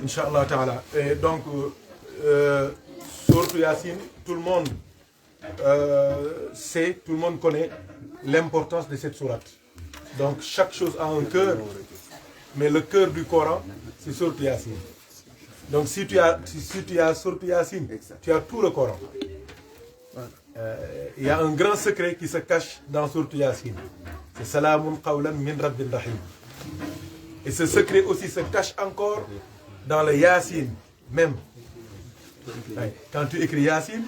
Inch'Allah ta'ala. Et donc, sourate Yassine, tout le monde sait, tout le monde connaît l'importance de cette sourate. Donc, chaque chose a un cœur, mais le cœur du Coran, c'est sourate Yassine. Donc, si tu as sourate Yassine, tu as tout le Coran. Il y a un grand secret qui se cache dans sourate Yassine. C'est Salamun qawlan min rabbin rahim. Et ce secret aussi se cache encore dans le Yassine même. Quand tu écris Yassine,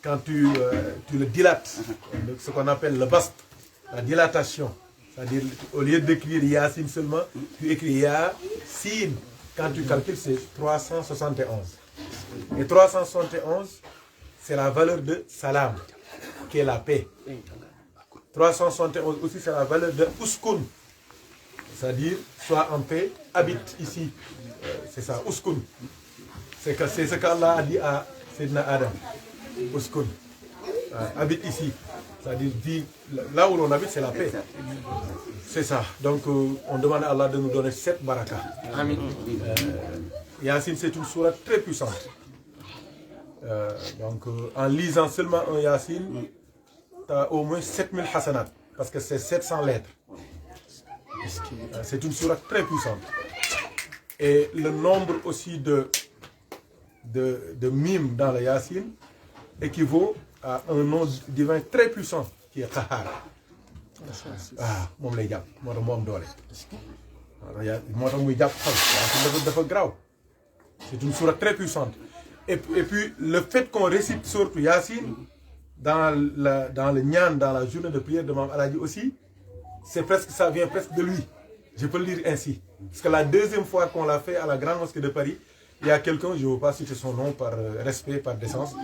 quand tu le dilates, ce qu'on appelle le bast, la dilatation, c'est-à-dire au lieu d'écrire Yassine seulement, tu écris Yassine. Quand tu calcules, c'est 371. Et 371, c'est la valeur de salam, qui est la paix. 371 aussi, c'est la valeur de uskun, c'est-à-dire sois en paix, habite ici. C'est ça, uskun. C'est ce qu'Allah a dit à Sayyidina Adam. Uskun. Habite ici. C'est-à-dire, là où l'on habite, c'est la paix. C'est ça. Donc, on demande à Allah de nous donner 7 barakas. Amen. Yassine, c'est une sourate très puissante. Donc, en lisant seulement un Yassine, tu as au moins 7000 hasanat. Parce que c'est 700 lettres. C'est une sourate très puissante. Et le nombre aussi de mimes dans le Yassine équivaut à un nom divin très puissant qui est Qahar. Moom lay jàpp moo tax mu am doole. Moo tax muy jàpp xol. Dafa grave. C'est une sourate très puissante. Et puis le fait qu'on récite sourate Yassine dans le Nyan, dans la journée de prière de Mame Aladji aussi, ça vient presque de lui. Je peux le dire ainsi. Parce que la deuxième fois qu'on l'a fait à la Grande Mosquée de Paris, il y a quelqu'un, je ne veux pas citer son nom par respect, par décence.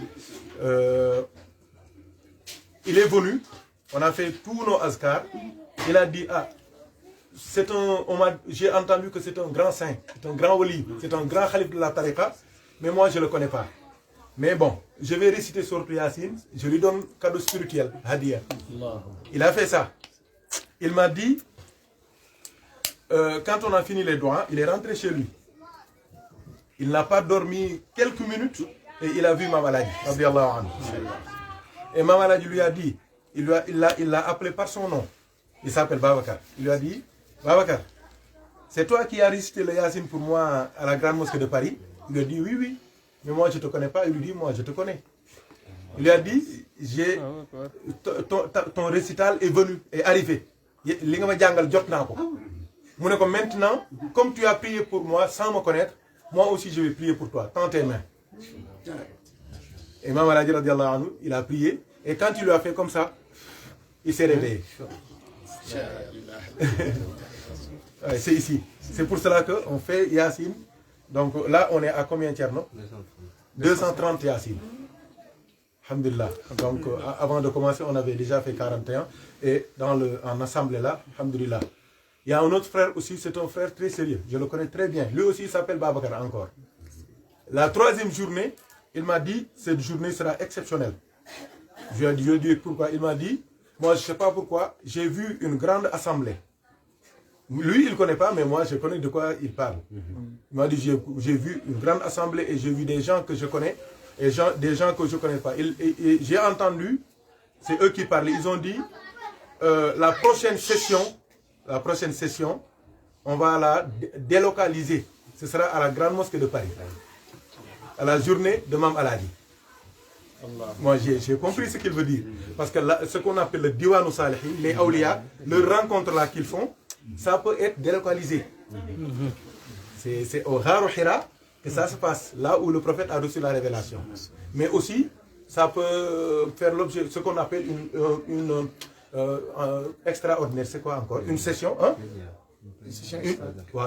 Il est venu, on a fait tous nos azkars. Il a dit, j'ai entendu que c'est un grand saint, c'est un grand wali, c'est un grand khalif de la tariqa, mais moi je ne le connais pas. Mais bon, je vais réciter sourate Yassine, je lui donne cadeau spirituel, hadiya. Il a fait ça. Il m'a dit, quand on a fini les doigts, il est rentré chez lui. Il n'a pas dormi quelques minutes et il a vu Mame Aladji. Et Mame Aladji lui a dit, il l'a appelé par son nom. Il s'appelle Babacar. Il lui a dit, Babacar, c'est toi qui as récité le Yassine pour moi à la Grande Mosquée de Paris? Il lui a dit, oui, oui. Mais moi, je ne te connais pas. Il lui dit, moi, je te connais. Il lui a dit, ton récital est venu, est arrivé. Maintenant, comme tu as prié pour moi sans me connaître, moi aussi je vais prier pour toi. Tends tes mains. Et Mame Aladji radiallahu anhu, il a prié. Et quand il lui a fait comme ça, il s'est réveillé. C'est ici. C'est pour cela qu'on fait Yassine. Donc là, on est à combien tiers, non? 230 Yassine. Alhamdulillah. Donc avant de commencer, on avait déjà fait 41. Et en assemblée là, alhamdulillah. Il y a un autre frère aussi, c'est un frère très sérieux. Je le connais très bien. Lui aussi, il s'appelle Babacar encore. La troisième journée, il m'a dit, cette journée sera exceptionnelle. Je lui ai dit pourquoi. Il m'a dit, moi je ne sais pas pourquoi, j'ai vu une grande assemblée. Lui, il ne connaît pas, mais moi je connais de quoi il parle. Il m'a dit, j'ai vu une grande assemblée et j'ai vu des gens que je connais et des gens que je ne connais pas. Et j'ai entendu, c'est eux qui parlaient, ils ont dit, la prochaine session, on va la délocaliser. Ce sera à la Grande Mosquée de Paris. À la journée de Mame Aladji. Moi, j'ai compris ce qu'il veut dire. Parce que là, ce qu'on appelle le Diwanu Salihin, les Awliya, le rencontre là qu'ils font, ça peut être délocalisé. C'est au Gharu Hira que ça se passe, là où le prophète a reçu la révélation. Mais aussi, ça peut faire l'objet, ce qu'on appelle une extraordinaire. C'est quoi encore? Une session, hein?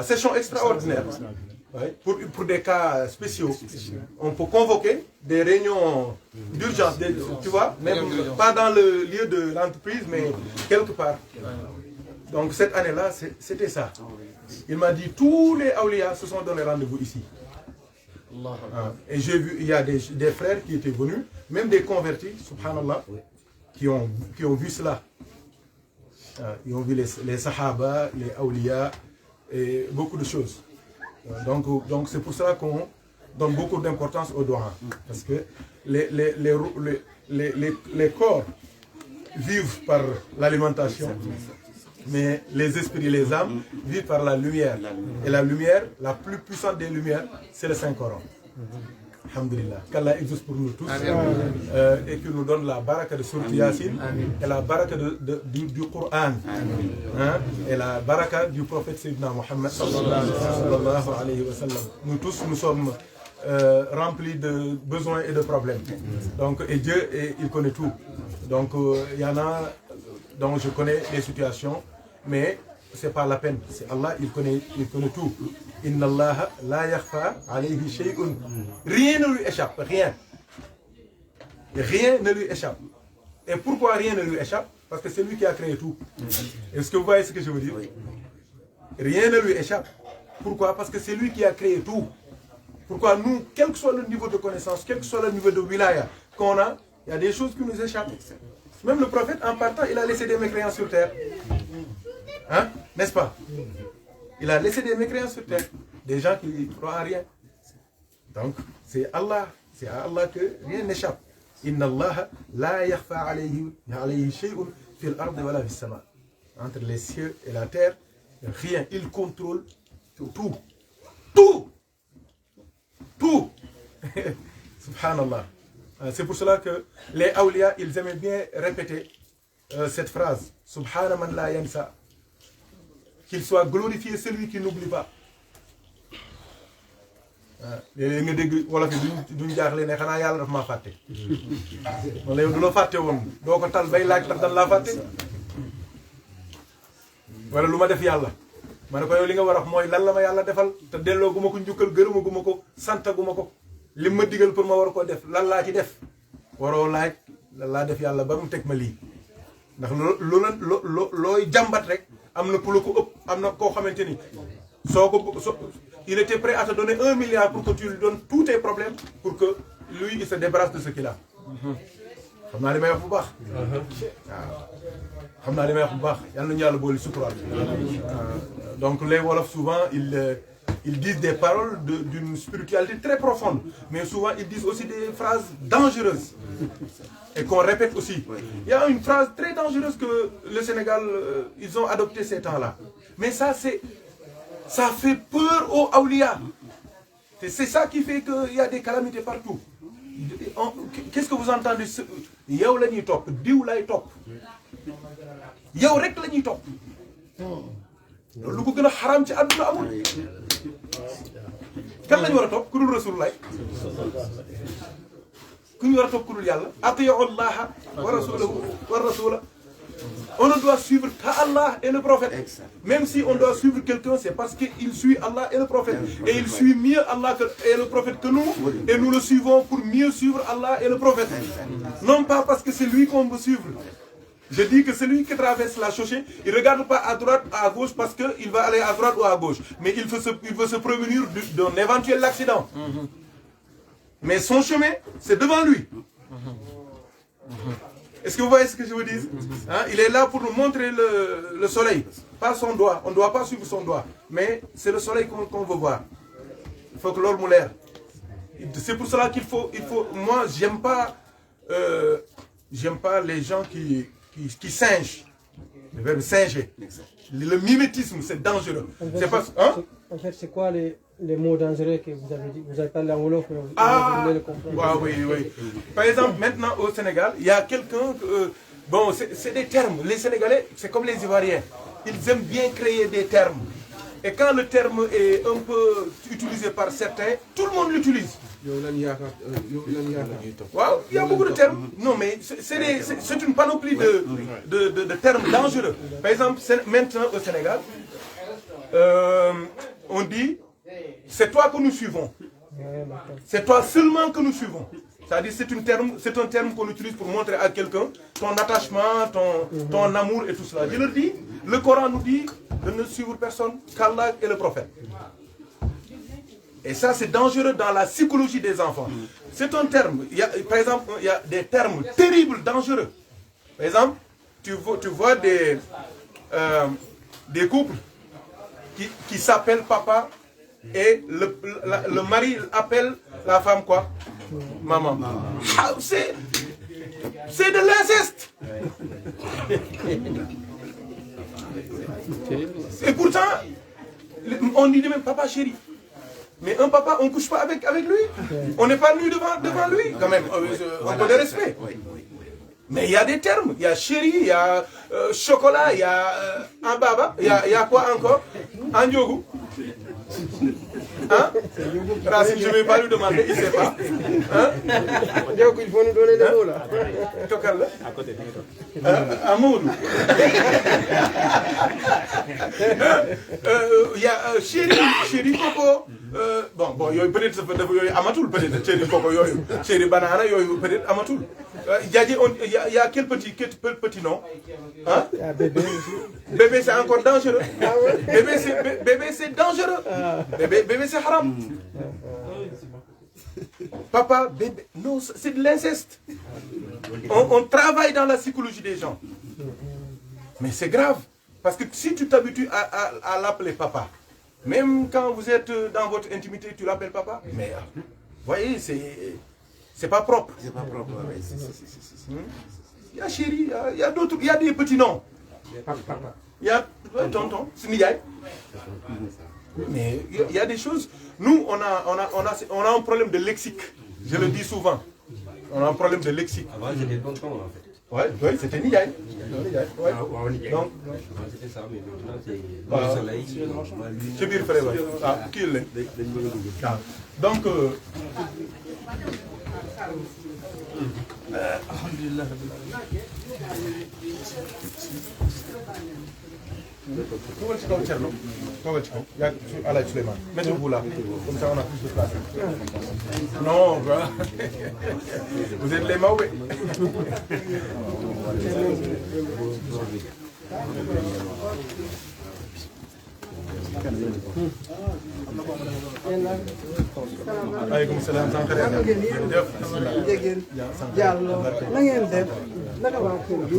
Session extraordinaire. Ouais, pour des cas spéciaux. On peut convoquer des réunions d'urgence, tu vois, même pas dans le lieu de l'entreprise, mais quelque part. Donc cette année-là, c'était ça. Il m'a dit, tous les awliya se sont donné rendez-vous ici. Et j'ai vu, il y a des frères qui étaient venus, même des convertis, subhanallah, qui ont vu cela. Ils ont vu les sahaba, les awliya, et beaucoup de choses. Donc c'est pour cela qu'on donne beaucoup d'importance au doha. Parce que les corps vivent par l'alimentation, mais les esprits, les âmes vivent par la lumière. Et la lumière, la plus puissante des lumières, c'est le Saint-Coran. Alhamdulillah. Qu'Allah exauce pour nous tous et qu'il nous donne la baraka de Sourate Yassine et la baraka du Coran et la baraka du prophète Sayyidina Muhammad sallallahu alayhi wa sallam. Nous tous, nous sommes remplis de besoins et de problèmes. Donc, et Dieu, il connaît tout. Donc, il y en a dont je connais les situations, mais c'est pas la peine. C'est Allah, il connaît tout. Inna Allah la yakhfa alayhi shay'un. Rien ne lui échappe, rien. Rien ne lui échappe. Et pourquoi rien ne lui échappe? Parce que c'est lui qui a créé tout. Est-ce que vous voyez ce que je veux dire? Rien ne lui échappe. Pourquoi? Parce que c'est lui qui a créé tout. Pourquoi nous, quel que soit le niveau de connaissance, quel que soit le niveau de wilaya qu'on a, il y a des choses qui nous échappent. Même le prophète, en partant, il a laissé des mécréants sur terre. Hein? N'est-ce pas? Il a laissé des mécréants sur terre. Des gens qui ne croient en rien. Donc, c'est à Allah que rien n'échappe. Inna Allah la yakhfa alayhi shay'un fil ardi wala fis sama. Entre les cieux et la terre, rien. Il contrôle tout. Tout. Tout. Subhanallah. C'est pour cela que les awliya, ils aimaient bien répéter cette phrase. Subhana man la yansa. Qu'il soit glorifié celui qui n'oublie pas. léeg-léeg nga dégg wolof yi duñ jaaxle ne xanaa yàlla daf maa fàtte. wala yow du la fàtte woon doo ko tal bay laaj tax dan laa fàtte. wala lu ma def yàlla. ma ne ko yow li nga war a wax mooy lan la ma yàlla defal te delloo gu ma ko njukkal gërëma gu ma ko santa gu ma ko. li ma digal pour ma war koo def lan laa ci def. waroo laaj lan laa def yàlla ba mu teg ma lii. ndax looy jàmbat rek. am na ku la ko ëpp am na koo xamante ni il était prêt à te donner 1 milliard pour que tu lui donnes tous tes problèmes pour que lui il se débarrasse de ce qu'il a. xam naa li may wax bu baax. waaw xam naa li may wax bu baax yal nañu yàlla boole suturaal. Donc les Wolof souvent ils disent des paroles d'une spiritualité très profonde, mais souvent ils disent aussi des phrases dangereuses et qu'on répète aussi. Il y a une phrase très dangereuse que le Sénégal, ils ont adopté ces temps-là. Mais ça fait peur aux awliya. C'est ça qui fait qu'il y a des calamités partout. Qu'est-ce que vous entendez? Yow la ñuy topp, diw lay topp. Yow rek la ñuy topp. Lu ko gën a xaram ci àdduna amul. Kan lañu war a topp ku dul Rasulullah. Ku ñu war a topp ku dul yàlla. Atiyu Allah wa rasulahu wa rasula. On ne doit suivre qu'Allah et le prophète. Même si on doit suivre quelqu'un, c'est parce qu'il suit Allah et le prophète. Et il suit mieux Allah et le prophète que nous. Et nous le suivons pour mieux suivre Allah et le prophète. Non pas parce que c'est lui qu'on veut suivre. Je dis que celui qui traverse la chaussée, il ne regarde pas à droite, à gauche parce qu'il va aller à droite ou à gauche. Mais il veut se prévenir d'un éventuel accident. Mais son chemin, c'est devant lui. Est-ce que vous voyez ce que je veux dire? Hein? Il est là pour nous montrer le soleil, pas son doigt. On ne doit pas suivre son doigt, mais c'est le soleil qu'on veut voir. Il faut que l'or mou l'air. C'est pour cela qu'il faut. Moi, j'aime pas les gens qui singent. Le verbe singer. Le mimétisme, c'est dangereux. C'est pas. Hein? En fait, c'est quoi les mots dangereux que vous avez dit? Vous avez parlé en Wolof, mais vous voulez le comprendre. Oui. Par exemple, maintenant au Sénégal, il y a quelqu'un. Bon, c'est des termes. Les Sénégalais, c'est comme les Ivoiriens. Ils aiment bien créer des termes. Et quand le terme est un peu utilisé par certains, tout le monde l'utilise. Il y a beaucoup de termes. Non, mais c'est une panoplie de termes dangereux. Par exemple, maintenant au Sénégal, on dit, c'est toi que nous suivons. C'est toi seulement que nous suivons. C'est-à-dire c'est un terme qu'on utilise pour montrer à quelqu'un ton attachement, ton amour et tout cela. Je le dis, le Coran nous dit de ne suivre personne qu'Allah et le prophète. Et ça, c'est dangereux dans la psychologie des enfants. C'est un terme. Par exemple, il y a des termes terribles, dangereux. Par exemple, tu vois des couples qui s'appellent papa et le mari appelle la femme quoi? Maman. Ah, c'est de l'inceste. Et pourtant, on dit même papa chéri. Mais un papa, on ne couche pas avec lui. On n'est pas nu devant lui, quand même. Un peu de respect. Mais il y a des termes. Il y a chéri, il y a chocolat, il y a un baba, il y a quoi encore? Un yogourt. Hein? Racine, je ne vais pas lui demander, il ne sait pas. Hein? Donc il faut nous donner des mots là. Tokal là? À côté. Amoudou. Il y a chéri coco. Bon, peut-être amatul, peut-être chéri coco, chéri banana, peut-être amatul. Il y a quel petit nom? Hein? Bébé aussi. Bébé c'est encore dangereux. Bébé c'est dangereux. Bébé c'est haram. Papa, bébé, non, c'est de l'inceste. On travaille dans la psychologie des gens. Mais c'est grave. Parce que si tu t'habitues à l'appeler papa, même quand vous êtes dans votre intimité, tu l'appelles papa. Mais vous voyez, c'est pas propre. C'est pas propre, oui. Il y a chéri, il y a d'autres, il y a des petits noms. Il y a tonton, c'est Niaï. Mais il y a des choses. Nous, on a un problème de lexique. Je le dis souvent. On a un problème de lexique. Avant, c'était tonton, en fait. Oui, c'était Niaï. Ouais. Donc, c'était ça, mais maintenant, c'est le soleil. C'est bien frère. Ah, qui est là? Donc, alhamdulillah. Comment tu comptes, Tcherno? Comment tu comptes? Il y a Alaï Suleiman. Mettez-vous là. Comme ça, on a plus de place. Non, voilà. Vous êtes les mauvais. Aleykum salaam. Diallo na ngeen def naka waa kër gi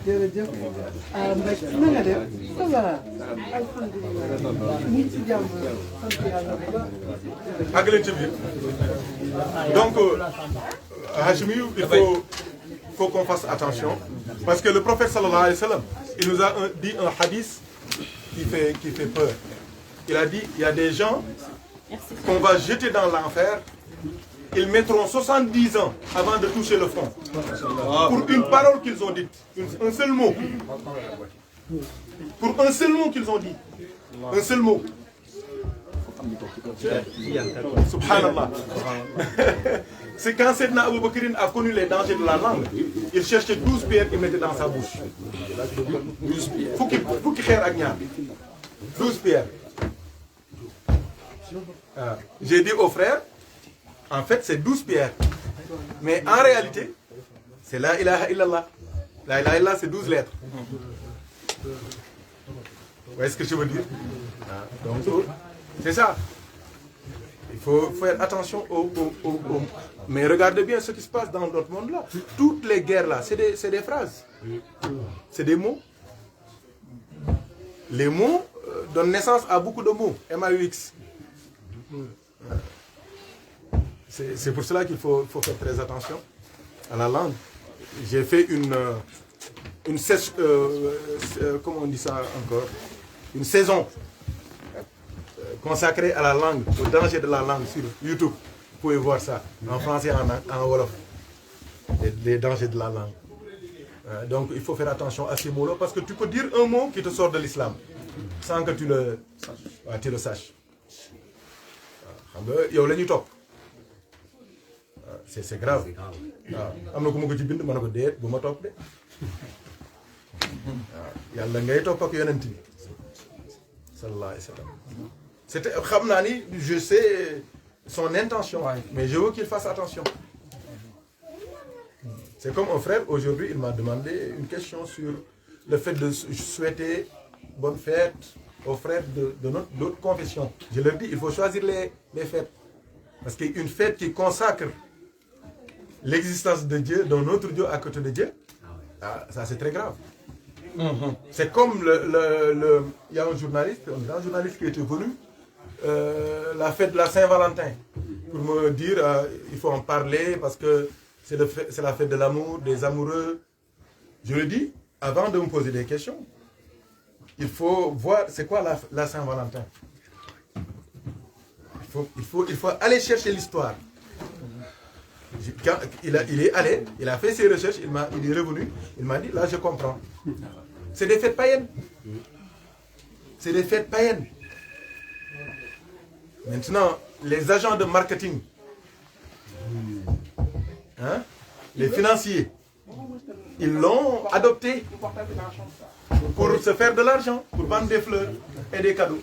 jërëjëf na nga def ça va alhamdulilah ñu ci jàmm sant yàlla bu baax. Donc Hachimi, il faut qu'on fasse attention parce que le prophète sallallahu alayhi wa sallam, il nous a dit un hadith qui fait peur. Il a dit, il y a des gens qu'on va jeter dans l'enfer, ils mettront 70 ans avant de toucher le fond. Pour une parole qu'ils ont dite, un seul mot. Pour un seul mot qu'ils ont dit. Un seul mot. Subhanallah. C'est quand Sayyidina Abu Bakr a connu les dangers de la langue, il cherchait 12 pierres et mettait dans sa bouche. 12 pierres. Faut qu'il fasse 12 pierres. J'ai dit aux frères, en fait c'est 12 pierres. Mais en réalité, c'est la ilaha illallah. La ilaha illallah c'est 12 lettres. Vous voyez ce que je veux dire? Donc, c'est ça. Il faut faire attention Mais regardez bien ce qui se passe dans notre monde-là. Toutes les guerres-là, c'est des phrases. C'est des mots. Les mots donnent naissance à beaucoup de mots. M-A-U-X. C'est pour cela qu'il faut faire très attention à la langue. J'ai fait une session, comment on dit ça encore? Une saison consacrée à la langue, au danger de la langue sur YouTube. Vous pouvez voir ça en français et en wolof. Les dangers de la langue. Donc il faut faire attention à ces mots-là parce que tu peux dire un mot qui te sort de l'islam sans que tu le saches. C'est grave. Je sais son intention, mais je veux qu'il fasse attention. C'est comme un frère, aujourd'hui, il m'a demandé une question sur le fait de souhaiter bonne fête aux frères de notre confession. Je leur dis, il faut choisir les fêtes. Parce qu'une fête qui consacre l'existence de Dieu, d'un autre Dieu à côté de Dieu, ça c'est très grave. C'est comme il y a un journaliste qui était venu la fête de la Saint-Valentin pour me dire il faut en parler parce que c'est la fête de l'amour, des amoureux. Je le dis, avant de me poser des questions, il faut voir c'est quoi la Saint-Valentin. Il faut aller chercher l'histoire. Il est allé, il a fait ses recherches, il est revenu, il m'a dit, là je comprends. C'est des fêtes païennes. C'est des fêtes païennes. Maintenant, les agents de marketing, hein, les financiers, ils l'ont adopté pour se faire de l'argent, pour vendre des fleurs et des cadeaux.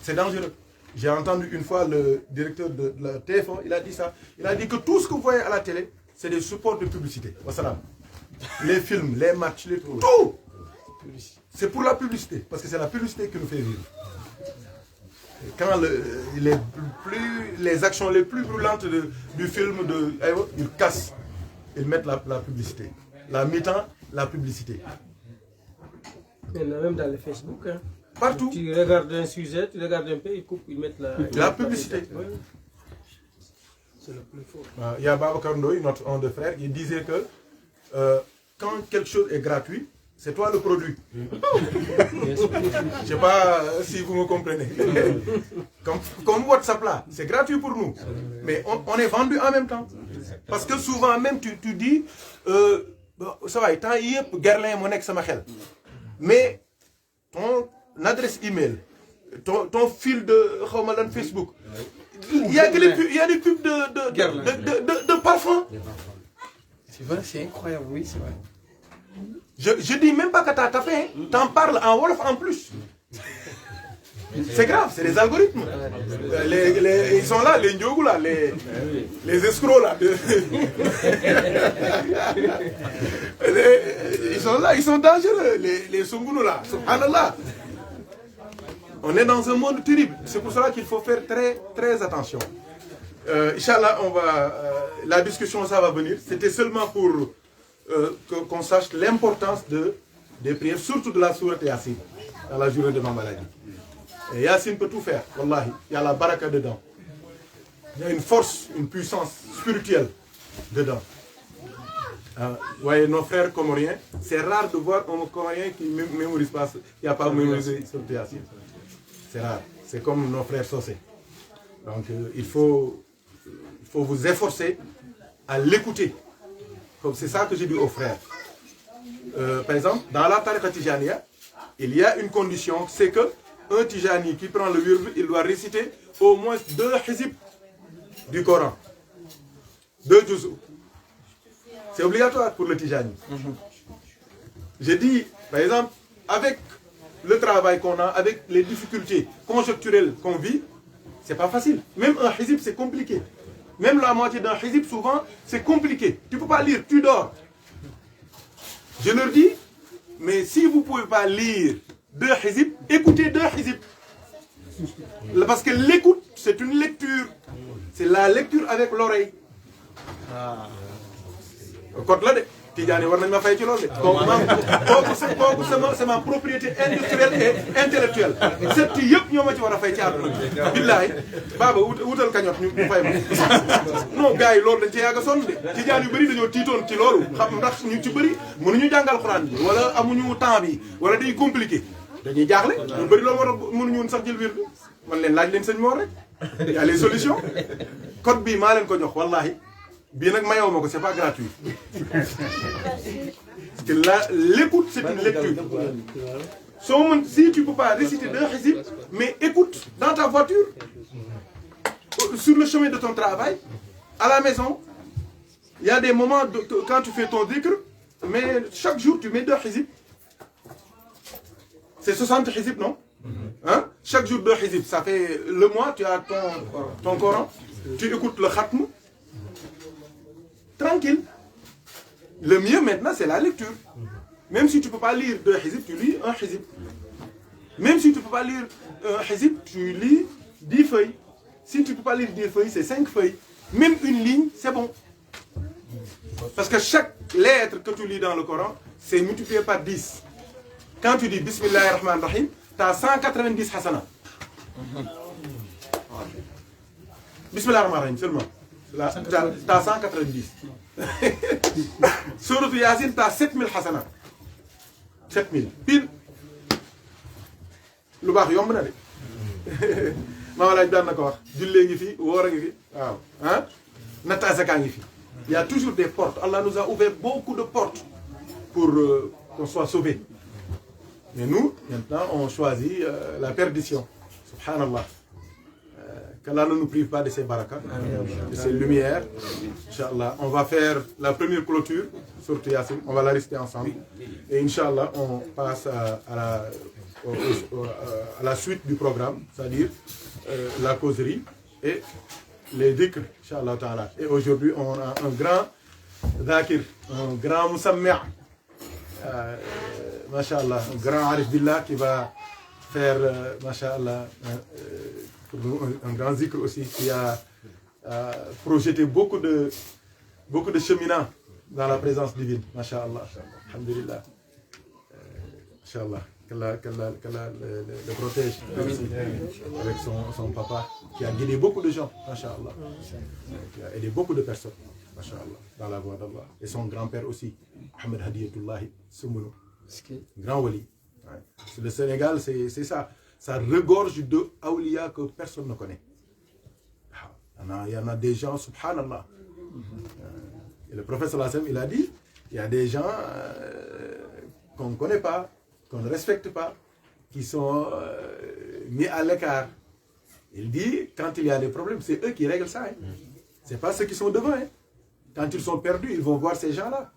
C'est dangereux. J'ai entendu une fois le directeur de la TF1, il a dit ça. Il a dit que tout ce que vous voyez à la télé, c'est des supports de publicité. Wassalam. Les films, les matchs, tout. C'est pour la publicité, parce que c'est la publicité qui nous fait vivre. Quand les actions les plus brûlantes du film, ils cassent, ils mettent la publicité. La mi-temps, la publicité. Même dans le Facebook. Hein. Partout. Tu regardes un sujet, tu regardes un peu, ils coupent, ils mettent la publicité. Oui. C'est le plus fort. Il y a Babacar Ndoye, notre un de frères, il disait que quand quelque chose est gratuit, c'est toi le produit. Je ne sais pas si vous me comprenez. Comme WhatsApp là, c'est gratuit pour nous. Mais on est vendu en même temps. Parce que souvent même tu dis, ça va, tant hier, Gerlin, mon ex, mais ton adresse email, ton fil de Facebook, il y a des pubs de parfum. C'est vrai, c'est incroyable, oui, c'est vrai. Je dis même pas que tu as tapé, hein. T'en parles en Wolof en plus. C'est grave, c'est les algorithmes. Ils sont là, les Ndiogu là, les escrocs là. Ils sont là, ils sont dangereux, les Sungunu là. Subhanallah. On est dans un monde terrible. C'est pour cela qu'il faut faire très, très attention. Inch'Allah, la discussion, ça va venir. C'était seulement pour qu'on sache l'importance des prières, surtout de la sourate Yassine, dans la journée de ma maladie. Et Yassine peut tout faire, wallahi. Il y a la baraka dedans. Il y a une force, une puissance spirituelle dedans. Vous voyez, nos frères comoriens, c'est rare de voir un Comorien qui ne mémorise pas, qui n'a pas mémorisé sur Yassine. C'est rare. C'est comme nos frères Sossé. Donc il faut vous efforcer à l'écouter. C'est ça que j'ai dit aux frères. Par exemple, dans la tariqa Tijaniya, il y a une condition, c'est que un Tijani qui prend le wird, il doit réciter au moins 2 hizib du Coran. 2 juz. C'est obligatoire pour le Tijani. J'ai dit, par exemple, avec le travail qu'on a, avec les difficultés conjoncturelles qu'on vit, c'est pas facile. Même un hizib, c'est compliqué. Même la moitié d'un hizib, souvent, c'est compliqué. Tu ne peux pas lire, tu dors. Je leur dis, mais si vous ne pouvez pas lire 2 hizib, écoutez 2 hizib. Parce que l'écoute, c'est une lecture. C'est la lecture avec l'oreille. Côte là de Tidjani war nañ ma fay ci loolu de. kooku c'est ma propriété industrielle et intellectuelle. set yëpp ñoo ma ci war a fay ci àdduna. billaay baaba wutal kañot ñu fay ma. non gars yi loolu dañ cee yàgg a sonn de. Tidjani yu bëri dañoo tiitoon ci loolu. xam ndax ñu ci bëri mënuñu jàngal xuraan bi wala amuñu temps bi wala day compliqué. dañuy jaaxle ñu bëri loolu war a mënuñu woon sax jël wird man leen laaj leen sëñ Mor rek. y a les solutions. code bii maa leen ko jox wallahi. Bien que c'est pas gratuit. Parce que l'écoute, c'est une lecture. Si tu ne peux pas réciter 2 hizib, mais écoute dans ta voiture, sur le chemin de ton travail, à la maison, il y a des moments quand tu fais ton dhikr, mais chaque jour tu mets 2 hizib. C'est 60 hizib, non? Hein? Chaque jour 2 hizib. Ça fait le mois, tu as ton Coran, tu écoutes le khatm. Tranquille. Le mieux maintenant, c'est la lecture. Même si tu ne peux pas lire 2 hizib, tu lis 1 hizib. Même si tu ne peux pas lire 1 hizib, tu lis 10 feuilles. Si tu ne peux pas lire 10 feuilles, c'est 5 feuilles. Même une ligne, c'est bon. Parce que chaque lettre que tu lis dans le Coran, c'est multiplié par 10. Quand tu dis Bismillahir Rahmanir Rahim, tu as 190 hasana. Bismillah ar-Rahman ar-Rahim seulement. Tu as 190. Sourate Yasin, tu as 7000 hasana. 7000. Pile. Lu baax yomb na de. Maama laaj daan na ko wax. Jullee ngi fi, woor a ngi fi. Waaw. Hein? Natt azaka ngi fi. Il y a toujours des portes. Allah nous a ouvert beaucoup de portes pour qu'on soit sauvés. Mais nous, maintenant, on choisit la perdition. Subhanallah. Qu'Allah ne nous prive pas de ces barakas, de ces lumières. Inch'Allah, on va faire la première clôture sur Yasin. On va la rester ensemble. Et Inch'Allah, on passe à la suite du programme, c'est-à-dire la causerie et les dhikr, Inch'Allah ta'ala. Et aujourd'hui, on a un grand dhakir, un grand musammi', Masha'Allah, un grand arif billah qui va faire, Masha'Allah, un grand zikr aussi, qui a projeté beaucoup de cheminants dans la présence divine, Masha'Allah, alhamdulillah, Masha'Allah. Qu'Allah le protège avec son papa qui a guidé beaucoup de gens, Masha'Allah, qui a aidé beaucoup de personnes, Masha'Allah, dans la voie d'Allah. Et son grand-père aussi, Mohamed Hadiyatullahi Soumoulou, grand wali. Ouais. Le Sénégal, c'est ça. Ça regorge de awliya que personne ne connaît. Il y en a des gens, subhanallah. Et le prophète sallallahu alayhi wa sallam, il a dit, il y a des gens qu'on ne connaît pas, qu'on ne respecte pas, qui sont mis à l'écart. Il dit, quand il y a des problèmes, c'est eux qui règlent ça. Hein. Ce n'est pas ceux qui sont devant. Hein. Quand ils sont perdus, ils vont voir ces gens-là.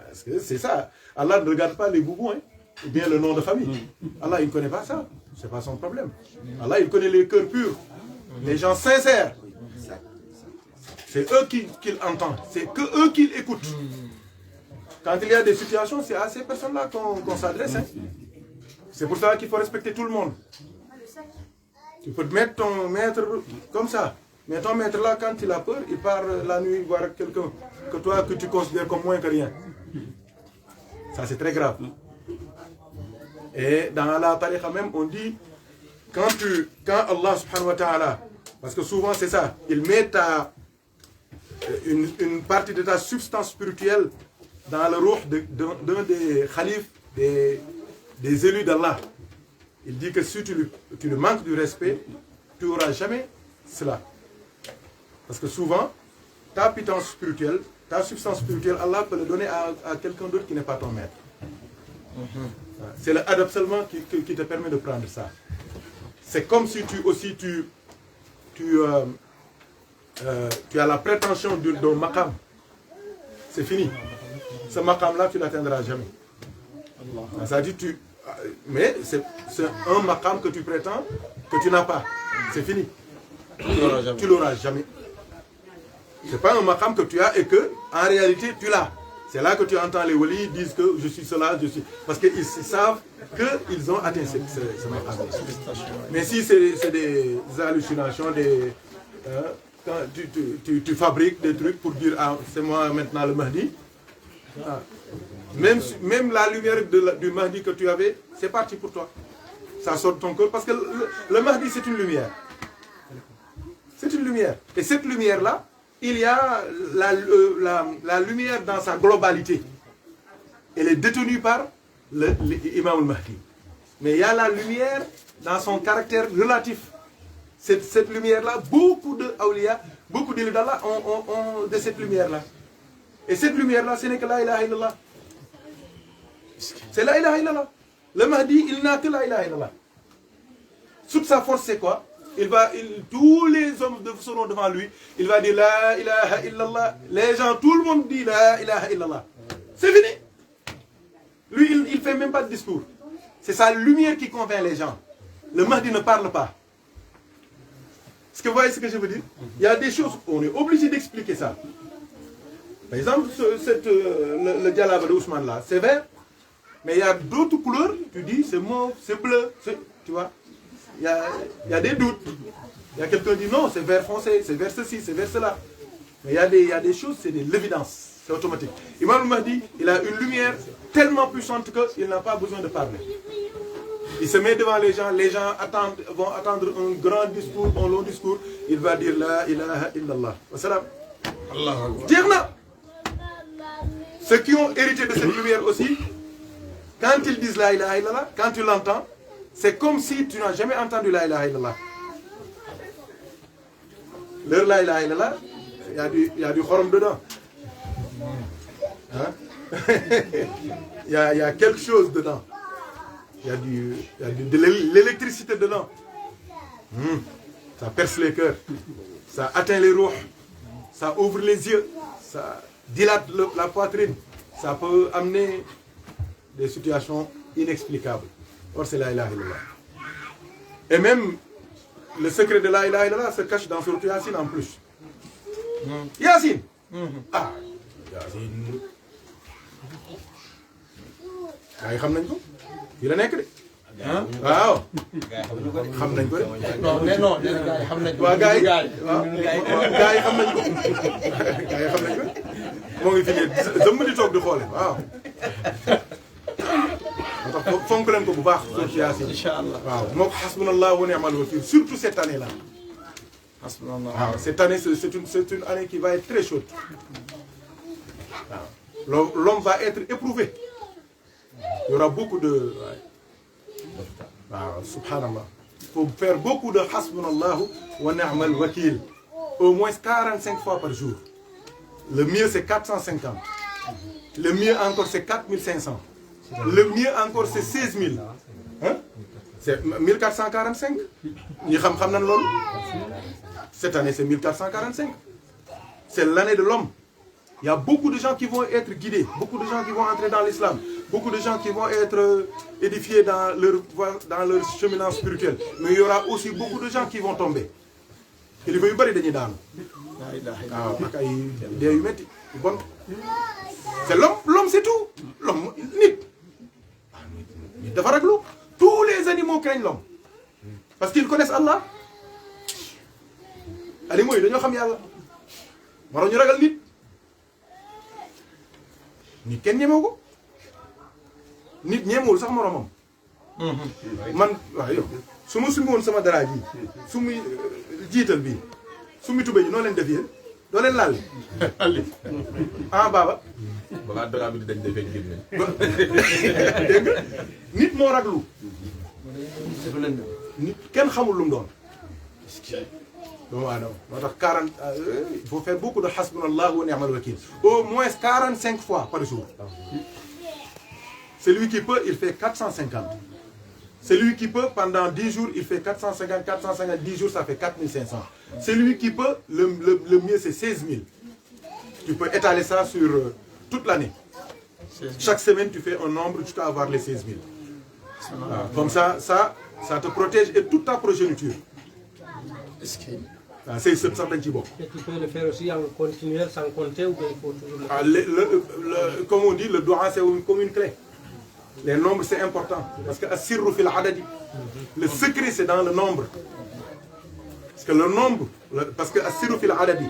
Parce que c'est ça. Allah ne regarde pas les boubous, hein, ou bien le nom de famille. Allah, il ne connaît pas ça. Ce n'est pas son problème. Allah, il connaît les cœurs purs, les gens sincères. C'est eux qu'il entend. C'est que eux qu'il écoute. Quand il y a des situations, c'est à ces personnes-là qu'on s'adresse. Hein. C'est pour ça qu'il faut respecter tout le monde. Tu peux te mettre ton maître comme ça. Mais ton maître là, quand il a peur, il part la nuit voir quelqu'un que tu considères comme moins que rien. Ça, c'est très grave. Et dans la tariqa même, on dit, quand Allah subhanahu wa ta'ala, parce que souvent c'est ça, il met une partie de ta substance spirituelle dans le ruh d'un des khalifs, des élus d'Allah. Il dit que si tu lui manques du respect, tu n'auras jamais cela. Parce que souvent, ta pitance spirituelle, ta substance spirituelle, Allah peut le donner à quelqu'un d'autre qui n'est pas ton maître. C'est le adab seulement qui te permet de prendre ça. C'est comme si tu as la prétention d'un maqam. C'est fini. Ce maqam-là, tu ne l'atteindras jamais. Ça dit, mais c'est un maqam que tu prétends que tu n'as pas. C'est fini. Tu l'auras jamais. Ce n'est pas un maqam que tu as et que, en réalité, tu l'as. C'est là que tu entends les walis disent que je suis cela, je suis... Parce qu'ils savent qu'ils ont atteint ce maqam. Mais si c'est des hallucinations, quand tu fabriques des trucs pour dire ah, c'est moi maintenant le Mahdi, même la lumière du Mahdi que tu avais, c'est parti pour toi. Ça sort de ton corps parce que le Mahdi c'est une lumière. C'est une lumière. Et cette lumière-là, il y a la lumière dans sa globalité. Elle est détenue par l'imam al-Mahdi. Mais il y a la lumière dans son caractère relatif. Cette lumière-là, beaucoup de awliya, beaucoup d'élus d'Allah ont de cette lumière-là. Et cette lumière-là, ce n'est que la ilaha illallah. C'est la ilaha illallah. Le Mahdi, il n'a que la ilaha illallah. Toute sa force, c'est quoi? Tous les hommes seront devant lui. Il va dire la ilaha illallah. Les gens, tout le monde dit la ilaha illallah. C'est fini. Lui, il ne fait même pas de discours. C'est sa lumière qui convainc les gens. Le Mahdi ne parle pas. Est-ce que vous voyez ce que je veux dire? Il y a des choses, on est obligé d'expliquer ça. Par exemple, le djellaba de Ousmane là, c'est vert. Mais il y a d'autres couleurs, tu dis c'est mauve, c'est bleu, tu vois. Il y a des doutes. Il y a quelqu'un qui dit non, c'est vert foncé, c'est vert ceci, c'est vert cela. Mais il y a des choses, c'est de l'évidence, c'est automatique. Imam Mahdi, il a une lumière tellement puissante qu'il n'a pas besoin de parler. Il se met devant les gens vont attendre un grand discours, un long discours. Il va dire la ilaha illallah. Wassalam. Allah. Ceux qui ont hérité de cette lumière aussi, quand ils disent la ilaha illallah, quand tu l'entends, c'est comme si tu n'as jamais entendu la ilaha illallah. Leur la ilaha illallah, il y a du khorom dedans. Hein? il y a quelque chose dedans. Il y a de l'électricité dedans. Ça perce les cœurs. Ça atteint les roues. Ça ouvre les yeux. Ça dilate la poitrine. Ça peut amener des situations inexplicables. Or, c'est la ilaha illallah. Et même, le secret de la ilaha illallah se cache dans Sourate Yassine en plus. Yassine. Ah, Yassine. gars yi xam nañ ko fii la nekk de. waaw. xam nañ ko de. non mais non gars yi xam nañ ko. waaw gars yi waaw gars yi xam nañ ko. gars yi xam nañ ko moo ngi fi ne dëmm di toog di xoole waaw. moo tax fonk leen ko bu baax. Sourate Yassine incha allah waaw moo ko hasbunallahu wa ni'mal wakil surtout cette année là. hasbunallah waaw cette année c'est une année qui va être très chaude. waaw l'homme va être éprouvé. Il y aura beaucoup de... subhanallah. Il faut faire beaucoup de hasbunallahu wa ni'mal wakil. Au moins 45 fois par jour. Le mieux c'est 450. Le mieux encore c'est 4500. Le mieux encore c'est 16 000. Hein? C'est 1445. Cette année c'est 1445. C'est l'année de l'homme. Il y a beaucoup de gens qui vont être guidés, beaucoup de gens qui vont entrer dans l'islam, beaucoup de gens qui vont être édifiés dans leur cheminant spirituel. Mais il y aura aussi beaucoup de gens qui vont tomber. C'est l'homme, c'est tout. L'homme, tous les animaux craignent l'homme. Parce qu'ils connaissent Allah. Animaux, ils connaissent Allah. nit kenn ñemewu ko nit ñemewul sax moromam. man waaw yow su ma summi woon sama dara ji su muy jiital bii su muy tubéy ji noo leen def yéen doo leen laal ah baaba. balaa dara bi di dañ defee génne. dégg nga nit moo raglu. nit kenn xamul lu mu doon. Donc, il faut faire beaucoup de hasbunallah wa ni'mal wakil. Au moins 45 fois par jour. Celui qui peut, il fait 450. Celui qui peut, pendant 10 jours, il fait 450. 450, 10 jours, ça fait 4500. Celui qui peut, le mieux, c'est 16 000. Tu peux étaler ça sur toute l'année. Chaque semaine, tu fais un nombre, tu peux avoir les 16 000. Voilà. Comme ça te protège et toute ta progéniture. C'est ce que tu peux le faire aussi en continuel sans compter ou bien il faut toujours comme on dit, le doigt c'est comme une clé. Les nombres c'est important. Parce que as-sirru fil adadi. Le secret c'est dans le nombre. Parce que le nombre, parce que as-sirru fil adadi.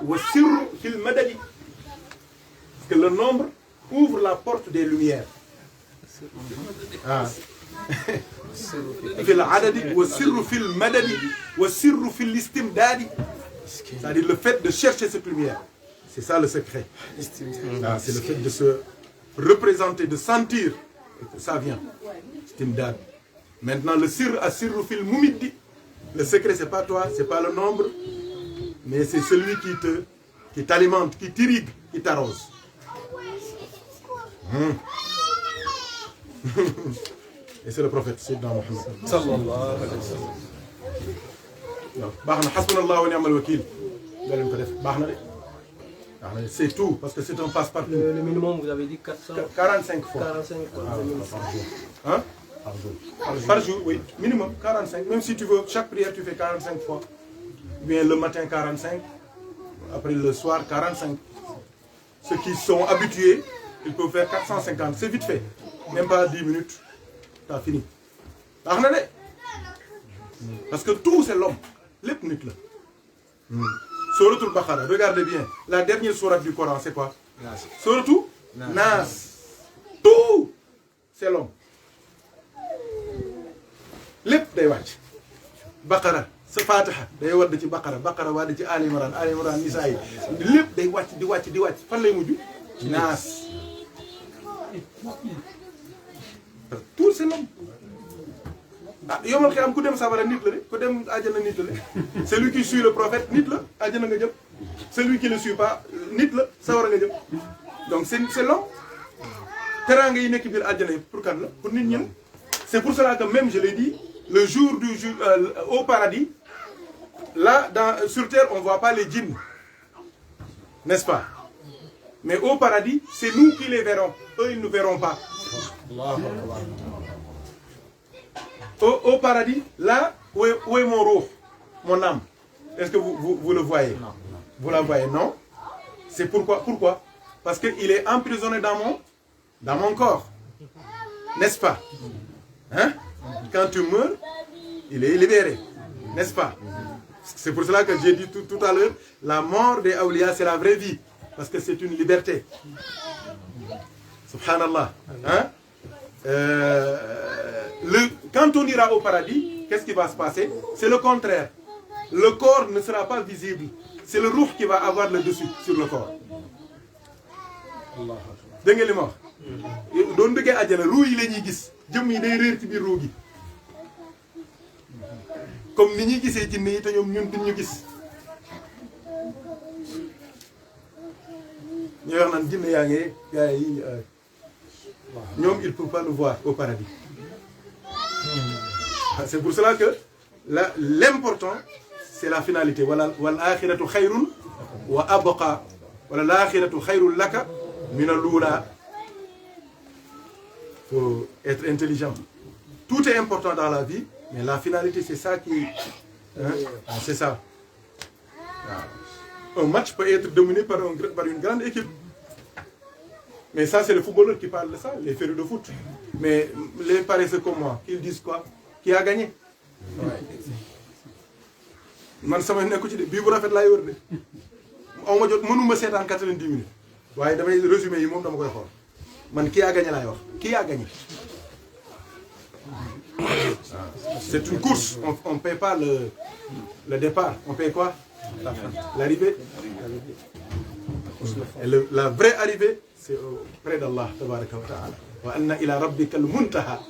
Wa sirru fil madadi. Parce que le nombre ouvre la porte des lumières. في العدد والسر في المدد والسر في الاستمداد. C'est-à-dire le fait de chercher cette lumière. C'est ça le secret. C'est le fait de se représenter, de sentir que ça vient. Istimdad. Maintenant le sir as-sirru fil mumiddi. Le secret c'est pas toi, c'est pas le nombre, mais c'est celui qui t'alimente, qui t'irrigue, qui t'arrose. Et c'est le prophète, Sayyidina Muhammad. Sallallahu alayhi wa sallam. Hasbunallah wa ni'mal wakil. C'est tout, parce que c'est un passe-partout. Le minimum, vous avez dit 45 fois. 45 fois. Hein? Par jour, oui. Minimum 45. Même si tu veux, chaque prière, tu fais 45 fois. Bien le matin 45, après le soir 45. Ceux qui sont habitués, ils peuvent faire 450. C'est vite fait. Même pas 10 minutes. T'as fini. Parce que tout c'est l'homme. Les minutes là. Sourate al-Baqarah, regardez bien. La dernière sourate du Coran, c'est quoi? Sourate Nas. Tout c'est l'homme. lépp day wàcc baqara sa fatiha day wadd ci baqara baqara wadd ci ali imran nisaa yi lépp day wàcc di wàcc di wàcc fan lay mujj naas tout c'est l'homme ah yomal xiyam ku dem safara nit la de ku dem àjjana nit la de celui qui suit le prophète nit la àjjana nga jëm celui qui ne suit pas nit la safara nga jëm donc c'est long teraanga yi nekk biir àjjana yi pour kan la pour nit ñi. C'est pour cela que même je l'ai dit le jour du au paradis là sur terre on voit pas les djinns n'est-ce pas mais au paradis c'est nous qui les verrons eux ils ne verront pas. Au paradis, là, où est mon roh, mon âme? Est-ce que vous le voyez? Non. Vous la voyez? Non. C'est pourquoi? Parce qu'il est emprisonné dans mon corps. N'est-ce pas? Hein? Quand tu meurs, il est libéré. N'est-ce pas? C'est pour cela que j'ai dit tout à l'heure, la mort des awliya, c'est la vraie vie. Parce que c'est une liberté. Subhanallah. Hein? Quand on ira au paradis, qu'est-ce qui va se passer? C'est le contraire. Le corps ne sera pas visible. C'est le ruh qui va avoir le dessus sur le corps. Dégg nga li ma wax. doon duggee àjjana ruu yi la ñuy gis jëmm yi day réer ci biir ruu gi comme ni ñuy gisee jinne yi te ñoom ñun duñ ñu gis. ñu wax naan jinne yaa ngi gaa yi ñoom ils ne peuvent pas nous voir au paradis. C'est pour cela que l'important c'est la finalité. Wal akhiratu khayrun wa abqa. Wala l'akhiratu khayrun laka min al-ula. Faut être intelligent. Tout est important dans la vie, mais la finalité c'est ça qui, hein, c'est ça. Un match peut être dominé par une grande équipe. Mais ça, c'est le footballeur qui parle de ça, les férus de foot. Mais les paresseux comme moi, qu'ils disent quoi? Qui a gagné? Man sama nekku ci de bii bu rafet laay wër de. Aw ma jot mënuma seetaan 90 minutes. waaye damay résumé yi moom dama koy xool. Man qui a gagné laay wax. Qui a gagné? C'est une course. On ne paie pas le départ. On paie quoi? L'arrivée. Et la vraie arrivée, c'est auprès d'Allah tabaraka wa ta'ala. Wa anna ila rabbika al-muntaha.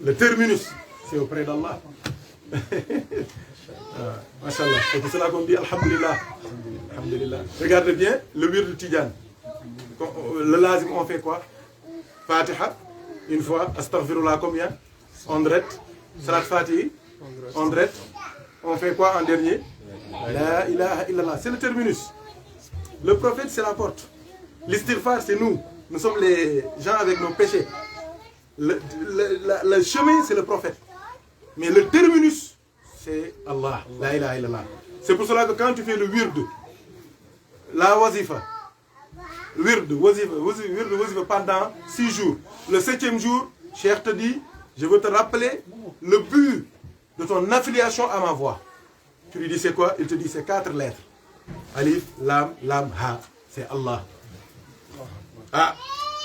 Le terminus, c'est auprès d'Allah. Machallah. C'est pour cela qu'on dit Alhamdulillah. Alhamdulillah. Regardez bien le wird de Tidjane. Le lazim, on fait quoi? Fatiha, une fois. Astaghfirullah, combien? 100. Salat Fatihi, 100. On fait quoi en dernier? La ilaha illallah. C'est le terminus. Le prophète, c'est la porte. L'istighfar, c'est nous. Nous sommes les gens avec nos péchés. Le chemin, c'est le prophète. Mais le terminus, c'est Allah. La ilaha illallah. C'est pour cela que quand tu fais le wird, la wazifa, wazifa pendant 6 jours. Le 7e jour, Cheikh te dit, je veux te rappeler le but de ton affiliation à ma voix. Tu lui dis c'est quoi? Il te dit c'est 4 lettres. Alif, Lam, Lam, Ha. C'est Allah. Ah,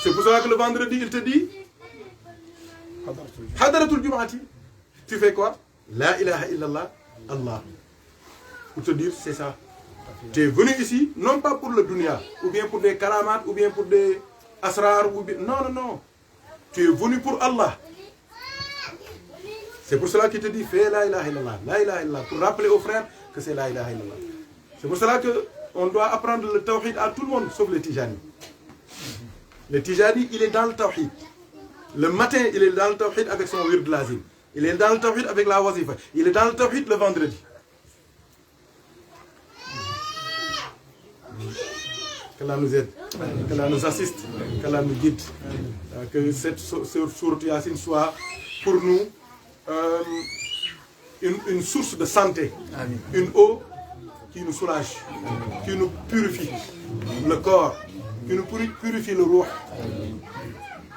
c'est pour cela que le vendredi, il te dit Hadaratul Jum'ati. Tu fais quoi? La ilaha illallah, Allah. Pour te dire, c'est ça. Tu es venu ici, non pas pour le dunya, ou bien pour des karamat, ou bien pour des asrar, ou bien... Non, non, non. Tu es venu pour Allah. C'est pour cela qu'il te dit, fais la ilaha illallah, la ilaha illallah, pour rappeler aux frères que c'est la ilaha illallah. C'est pour cela qu'on doit apprendre le tawhid à tout le monde, sauf le tijani. Le tijani, il est dans le tawhid. Le matin, il est dans le tawhid avec son wird lazim. Il est dans le tawhid avec la wazifa. Il est dans le tawhid le vendredi. Qu'Allah nous aide, qu'Allah nous assiste, qu'Allah nous guide. Que cette sourate Yassine soit pour nous une source de santé. Amen. Une eau qui nous soulage, qui nous purifie le corps, qui nous purifie le ruh,